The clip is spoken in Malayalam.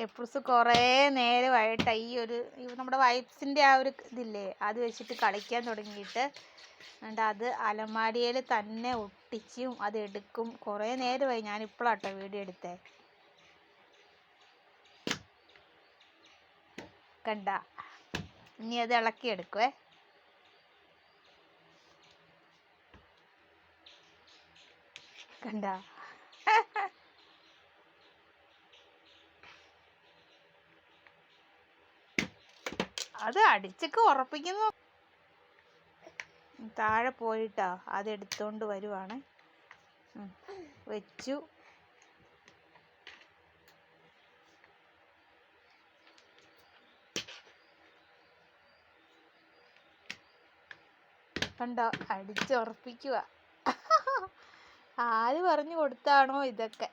എപ്പിൾസ് കുറേ നേരമായിട്ട് നമ്മുടെ വൈപ്സിൻ്റെ ആ ഒരു ഇതില്ലേ അത് വെച്ചിട്ട് കളിക്കാൻ തുടങ്ങിയിട്ട്, എന്നിട്ട് അത് അലമാരിയിൽ തന്നെ ഒട്ടിച്ചും അത് എടുക്കും. കുറേ നേരമായി. ഞാൻ ഇപ്പോഴാട്ടോ വീഡിയോ എടുത്തേ. കണ്ട, ഇനി അത് ഇളക്കിയെടുക്കുവേ. കണ്ട, അത് അടിച്ചൊക്കെ ഉറപ്പിക്കുന്നു. താഴെ പോയിട്ടാ അത് എടുത്തോണ്ട് വരുവാണ്. വെച്ചു. കണ്ടോ, അടിച്ചുറപ്പിക്കുക. ആര് പറഞ്ഞു കൊടുത്താണോ ഇതൊക്കെ.